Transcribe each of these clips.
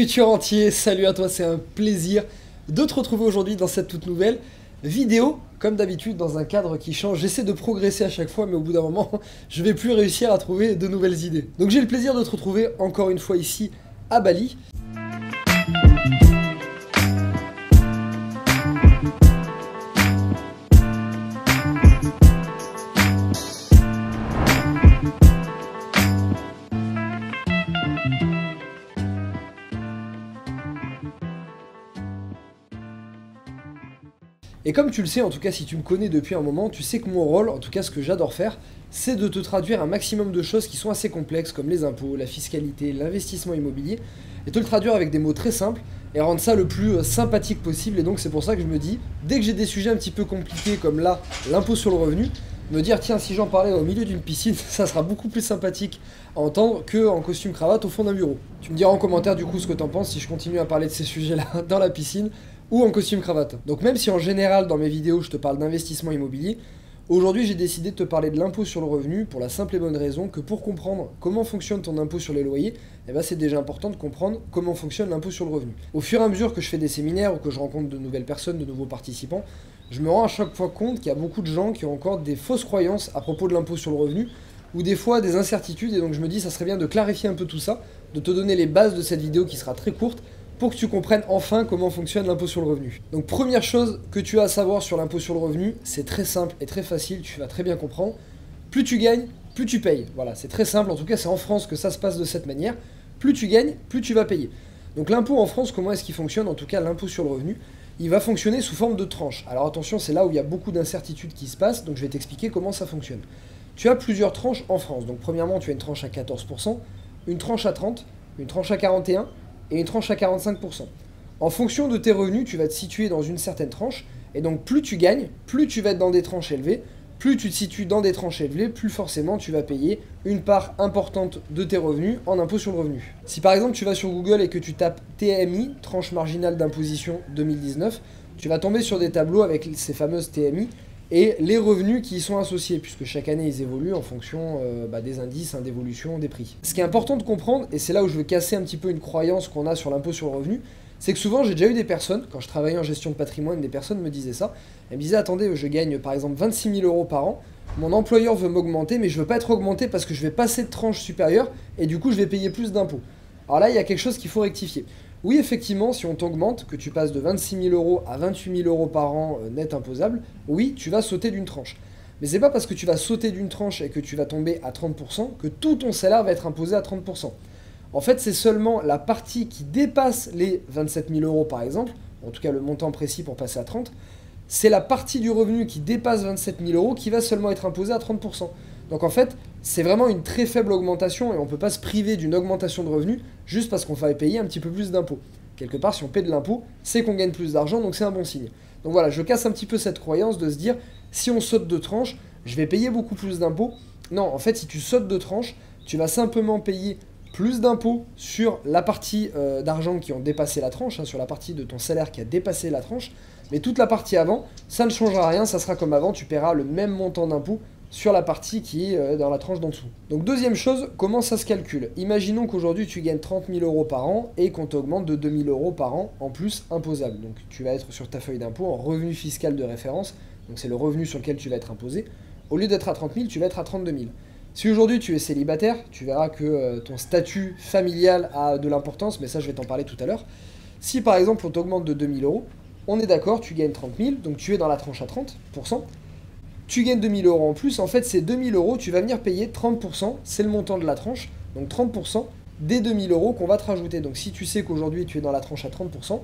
futur entier, salut à toi, c'est un plaisir de te retrouver aujourd'hui dans cette toute nouvelle vidéo. Comme d'habitude, dans un cadre qui change, j'essaie de progresser à chaque fois, mais au bout d'un moment, je vais plus réussir à trouver de nouvelles idées. Donc j'ai le plaisir de te retrouver encore une fois ici à Bali. Et comme tu le sais, en tout cas si tu me connais depuis un moment, tu sais que mon rôle, en tout cas ce que j'adore faire, c'est de te traduire un maximum de choses qui sont assez complexes comme les impôts, la fiscalité, l'investissement immobilier, et te le traduire avec des mots très simples et rendre ça le plus sympathique possible. Et donc c'est pour ça que je me dis, dès que j'ai des sujets un petit peu compliqués comme là, l'impôt sur le revenu, me dire tiens si j'en parlais au milieu d'une piscine, ça sera beaucoup plus sympathique à entendre que en costume cravate au fond d'un bureau. Tu me diras en commentaire du coup ce que t'en penses si je continue à parler de ces sujets-là dans la piscine ou en costume cravate. Donc même si en général dans mes vidéos je te parle d'investissement immobilier, aujourd'hui j'ai décidé de te parler de l'impôt sur le revenu pour la simple et bonne raison que pour comprendre comment fonctionne ton impôt sur les loyers, eh ben c'est déjà important de comprendre comment fonctionne l'impôt sur le revenu. Au fur et à mesure que je fais des séminaires ou que je rencontre de nouvelles personnes, de nouveaux participants, je me rends à chaque fois compte qu'il y a beaucoup de gens qui ont encore des fausses croyances à propos de l'impôt sur le revenu, ou des fois des incertitudes, et donc je me dis ça serait bien de clarifier un peu tout ça, de te donner les bases de cette vidéo qui sera très courte, pour que tu comprennes enfin comment fonctionne l'impôt sur le revenu. Donc première chose que tu as à savoir sur l'impôt sur le revenu, c'est très simple et très facile, tu vas très bien comprendre. Plus tu gagnes, plus tu payes. Voilà, c'est très simple, en tout cas c'est en France que ça se passe de cette manière. Plus tu gagnes, plus tu vas payer. Donc l'impôt en France, comment est-ce qu'il fonctionne? En tout cas l'impôt sur le revenu, il va fonctionner sous forme de tranches. Alors attention, c'est là où il y a beaucoup d'incertitudes qui se passent, donc je vais t'expliquer comment ça fonctionne. Tu as plusieurs tranches en France. Donc premièrement, tu as une tranche à 14%, une tranche à 30%, une tranche à 41%, et une tranche à 45%. En fonction de tes revenus, tu vas te situer dans une certaine tranche, et donc plus tu gagnes, plus tu vas être dans des tranches élevées, plus tu te situes dans des tranches élevées, plus forcément tu vas payer une part importante de tes revenus en impôt sur le revenu. Si par exemple tu vas sur Google et que tu tapes TMI, tranche marginale d'imposition 2019, tu vas tomber sur des tableaux avec ces fameuses TMI, et les revenus qui y sont associés, puisque chaque année ils évoluent en fonction des indices, d'évolution des prix. Ce qui est important de comprendre, et c'est là où je veux casser un petit peu une croyance qu'on a sur l'impôt sur le revenu, c'est que souvent j'ai déjà eu des personnes, quand je travaillais en gestion de patrimoine, des personnes me disaient ça, elles me disaient attendez, je gagne par exemple 26 000 euros par an, mon employeur veut m'augmenter, mais je veux pas être augmenté parce que je vais passer de tranche supérieure, et du coup je vais payer plus d'impôts. Alors là il y a quelque chose qu'il faut rectifier. Oui, effectivement, si on t'augmente, que tu passes de 26 000 euros à 28 000 euros par an net imposable, oui, tu vas sauter d'une tranche. Mais c'est pas parce que tu vas sauter d'une tranche et que tu vas tomber à 30% que tout ton salaire va être imposé à 30%. En fait, c'est seulement la partie qui dépasse les 27 000 euros par exemple, en tout cas le montant précis pour passer à 30, c'est la partie du revenu qui dépasse 27 000 euros qui va seulement être imposée à 30%. Donc en fait, c'est vraiment une très faible augmentation et on ne peut pas se priver d'une augmentation de revenus juste parce qu'on va payer un petit peu plus d'impôts. Quelque part, si on paie de l'impôt, c'est qu'on gagne plus d'argent, donc c'est un bon signe. Donc voilà, je casse un petit peu cette croyance de se dire, si on saute de tranche, je vais payer beaucoup plus d'impôts. Non, en fait, si tu sautes de tranche, tu vas simplement payer plus d'impôts sur la partie d'argent qui ont dépassé la tranche, sur la partie de ton salaire qui a dépassé la tranche, mais toute la partie avant, ça ne changera rien, ça sera comme avant, tu paieras le même montant d'impôts sur la partie qui est dans la tranche d'en dessous. Donc deuxième chose, comment ça se calcule? Imaginons qu'aujourd'hui tu gagnes 30 000 euros par an et qu'on t'augmente de 2 000 euros par an en plus imposable. Donc tu vas être sur ta feuille d'impôt en revenu fiscal de référence, donc c'est le revenu sur lequel tu vas être imposé. Au lieu d'être à 30 000, tu vas être à 32 000. Si aujourd'hui tu es célibataire, tu verras que ton statut familial a de l'importance, mais ça je vais t'en parler tout à l'heure. Si par exemple on t'augmente de 2 000 euros, on est d'accord, tu gagnes 30 000, donc tu es dans la tranche à 30%. Tu gagnes 2 000 euros en plus, en fait ces 2 000 euros, tu vas venir payer 30%, c'est le montant de la tranche, donc 30% des 2 000 euros qu'on va te rajouter. Donc si tu sais qu'aujourd'hui tu es dans la tranche à 30%,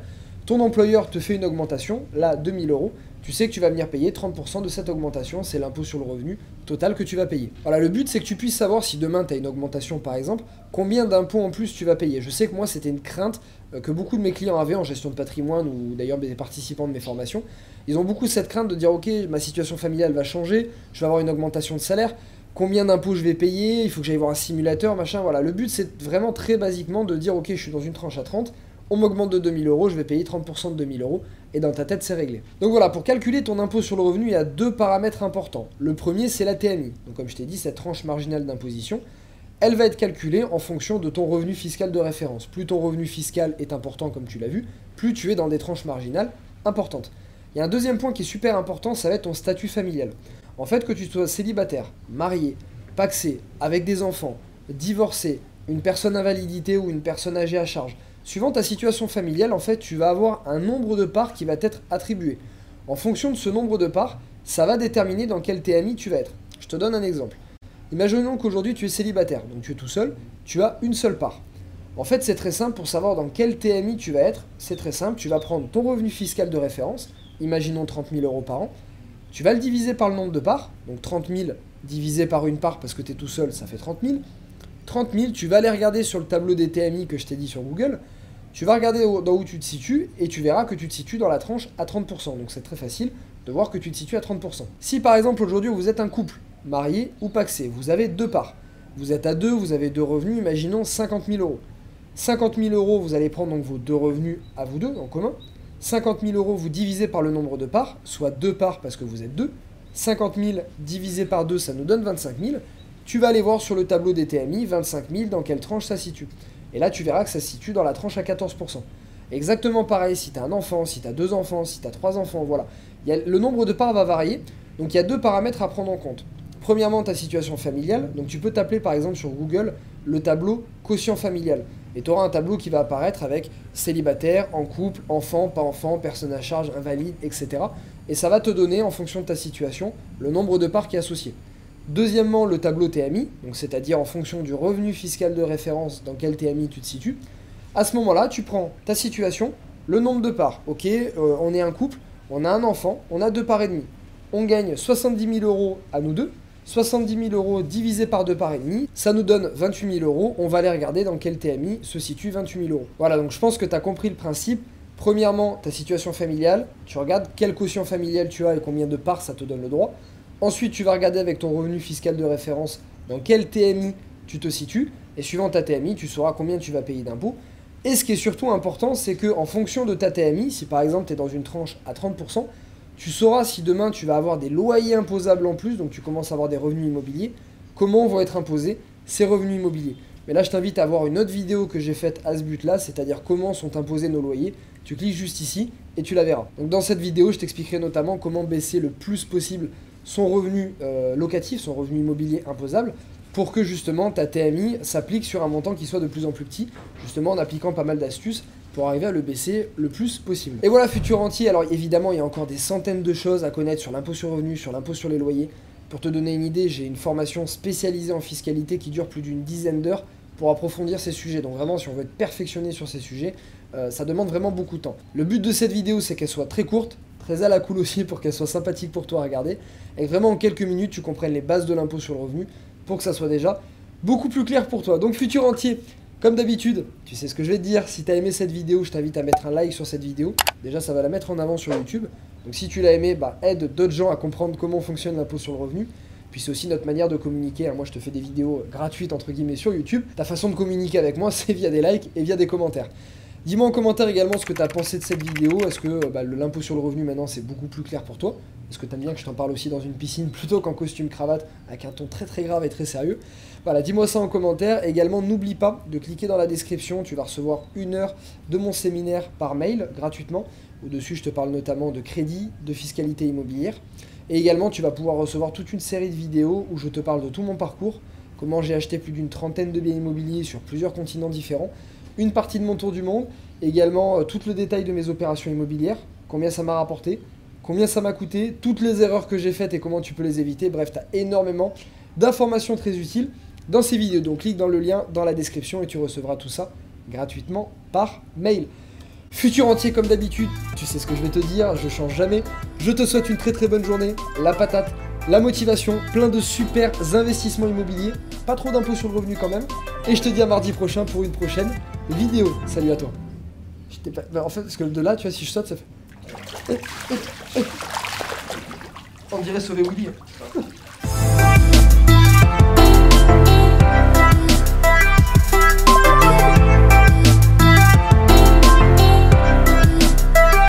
ton employeur te fait une augmentation, là 2 000 euros, tu sais que tu vas venir payer 30% de cette augmentation, c'est l'impôt sur le revenu total que tu vas payer. Voilà, le but c'est que tu puisses savoir si demain tu as une augmentation par exemple, combien d'impôts en plus tu vas payer. Je sais que moi c'était une crainte que beaucoup de mes clients avaient en gestion de patrimoine ou d'ailleurs des participants de mes formations. Ils ont beaucoup cette crainte de dire ok, ma situation familiale va changer, je vais avoir une augmentation de salaire, combien d'impôts je vais payer, il faut que j'aille voir un simulateur, machin, voilà. Le but c'est vraiment très basiquement de dire ok, je suis dans une tranche à 30, on m'augmente de 2 000 euros, je vais payer 30% de 2 000 euros, et dans ta tête c'est réglé. Donc voilà, pour calculer ton impôt sur le revenu, il y a deux paramètres importants. Le premier c'est la TMI, donc comme je t'ai dit, cette tranche marginale d'imposition, elle va être calculée en fonction de ton revenu fiscal de référence. Plus ton revenu fiscal est important, comme tu l'as vu, plus tu es dans des tranches marginales importantes. Il y a un deuxième point qui est super important, ça va être ton statut familial. En fait, que tu sois célibataire, marié, pacsé, avec des enfants, divorcé, une personne invalidité ou une personne âgée à charge, suivant ta situation familiale, en fait, tu vas avoir un nombre de parts qui va t'être attribué. En fonction de ce nombre de parts, ça va déterminer dans quel TMI tu vas être. Je te donne un exemple. Imaginons qu'aujourd'hui tu es célibataire, donc tu es tout seul, tu as une seule part. En fait, c'est très simple pour savoir dans quel TMI tu vas être. C'est très simple, tu vas prendre ton revenu fiscal de référence, imaginons 30 000 € par an, tu vas le diviser par le nombre de parts, donc 30 000 divisé par une part parce que tu es tout seul, ça fait 30 000. 30 000, tu vas aller regarder sur le tableau des TMI que je t'ai dit sur Google, tu vas regarder dans où tu te situes et tu verras que tu te situes dans la tranche à 30%. Donc c'est très facile de voir que tu te situes à 30%. Si par exemple aujourd'hui vous êtes un couple, marié ou pacsé, vous avez deux parts, vous êtes à deux, vous avez deux revenus, imaginons 50 000 €. 50 000 €, vous allez prendre donc vos deux revenus à vous deux en commun. 50 000 € vous divisez par le nombre de parts, soit deux parts parce que vous êtes deux. 50 000 divisé par 2, ça nous donne 25 000. Tu vas aller voir sur le tableau des TMI, 25 000, dans quelle tranche ça se situe. Et là, tu verras que ça se situe dans la tranche à 14%. Exactement pareil, si tu as un enfant, si tu as deux enfants, si tu as trois enfants, voilà. Le nombre de parts va varier, donc il y a deux paramètres à prendre en compte. Premièrement, ta situation familiale, donc tu peux t'appeler par exemple sur Google le tableau quotient familial. Et tu auras un tableau qui va apparaître avec célibataire, en couple, enfant, pas enfant, personne à charge, invalide, etc. Et ça va te donner, en fonction de ta situation, le nombre de parts qui est associé. Deuxièmement, le tableau TMI, donc c'est-à-dire en fonction du revenu fiscal de référence dans quel TMI tu te situes. À ce moment-là, tu prends ta situation, le nombre de parts. Ok, on est un couple, on a un enfant, on a 2 parts et demie. On gagne 70 000 € à nous deux. 70 000 € divisé par 2 parts et demie, ça nous donne 28 000 €. On va aller regarder dans quel TMI se situe 28 000 €. Voilà, donc je pense que tu as compris le principe. Premièrement, ta situation familiale, tu regardes quel quotient familial tu as et combien de parts ça te donne le droit. Ensuite, tu vas regarder avec ton revenu fiscal de référence dans quel TMI tu te situes. Et suivant ta TMI, tu sauras combien tu vas payer d'impôts. Et ce qui est surtout important, c'est qu'en fonction de ta TMI, si par exemple tu es dans une tranche à 30%, tu sauras si demain tu vas avoir des loyers imposables en plus, donc tu commences à avoir des revenus immobiliers, comment vont être imposés ces revenus immobiliers. Mais là, je t'invite à voir une autre vidéo que j'ai faite à ce but-là, c'est-à-dire comment sont imposés nos loyers. Tu cliques juste ici et tu la verras. Donc dans cette vidéo, je t'expliquerai notamment comment baisser le plus possible son revenu locatif, son revenu immobilier imposable, pour que justement ta TMI s'applique sur un montant qui soit de plus en plus petit, justement en appliquant pas mal d'astuces pour arriver à le baisser le plus possible. Et voilà, futur rentier, alors évidemment il y a encore des centaines de choses à connaître sur l'impôt sur le revenu, sur l'impôt sur les loyers. Pour te donner une idée, j'ai une formation spécialisée en fiscalité qui dure plus d'une dizaine d'heures pour approfondir ces sujets. Donc vraiment, si on veut être perfectionné sur ces sujets, ça demande vraiment beaucoup de temps. Le but de cette vidéo, c'est qu'elle soit très courte, très à la cool aussi, pour qu'elle soit sympathique pour toi à regarder, et que vraiment en quelques minutes, tu comprennes les bases de l'impôt sur le revenu, pour que ça soit déjà beaucoup plus clair pour toi. Donc futur rentier, comme d'habitude, tu sais ce que je vais te dire, si tu as aimé cette vidéo, je t'invite à mettre un like sur cette vidéo. Déjà, ça va la mettre en avant sur YouTube. Donc si tu l'as aimé, aide d'autres gens à comprendre comment fonctionne l'impôt sur le revenu. Puis c'est aussi notre manière de communiquer. Moi, je te fais des vidéos gratuites, entre guillemets, sur YouTube. Ta façon de communiquer avec moi, c'est via des likes et via des commentaires. Dis-moi en commentaire également ce que tu as pensé de cette vidéo. Est-ce que l'impôt sur le revenu, maintenant, c'est beaucoup plus clair pour toi? Est-ce que tu aimes bien que je t'en parle aussi dans une piscine plutôt qu'en costume cravate avec un ton très très grave et très sérieux? Voilà, dis-moi ça en commentaire. Et également, n'oublie pas de cliquer dans la description. Tu vas recevoir 1 heure de mon séminaire par mail gratuitement. Au-dessus, je te parle notamment de crédit, de fiscalité immobilière. Et également, tu vas pouvoir recevoir toute une série de vidéos où je te parle de tout mon parcours, comment j'ai acheté plus d'une trentaine de biens immobiliers sur plusieurs continents différents, une partie de mon tour du monde, également tout le détail de mes opérations immobilières, combien ça m'a rapporté, combien ça m'a coûté, toutes les erreurs que j'ai faites et comment tu peux les éviter. Bref, tu as énormément d'informations très utiles dans ces vidéos. Donc clique dans le lien dans la description et tu recevras tout ça gratuitement par mail. Futur entier comme d'habitude, tu sais ce que je vais te dire, je change jamais. Je te souhaite une très très bonne journée, la patate, la motivation, plein de super investissements immobiliers, pas trop d'impôts sur le revenu quand même. Et je te dis à mardi prochain pour une prochaine vidéo. Salut à toi. En fait, parce que de là, tu vois, si je saute, ça fait... On dirait sauver Willy.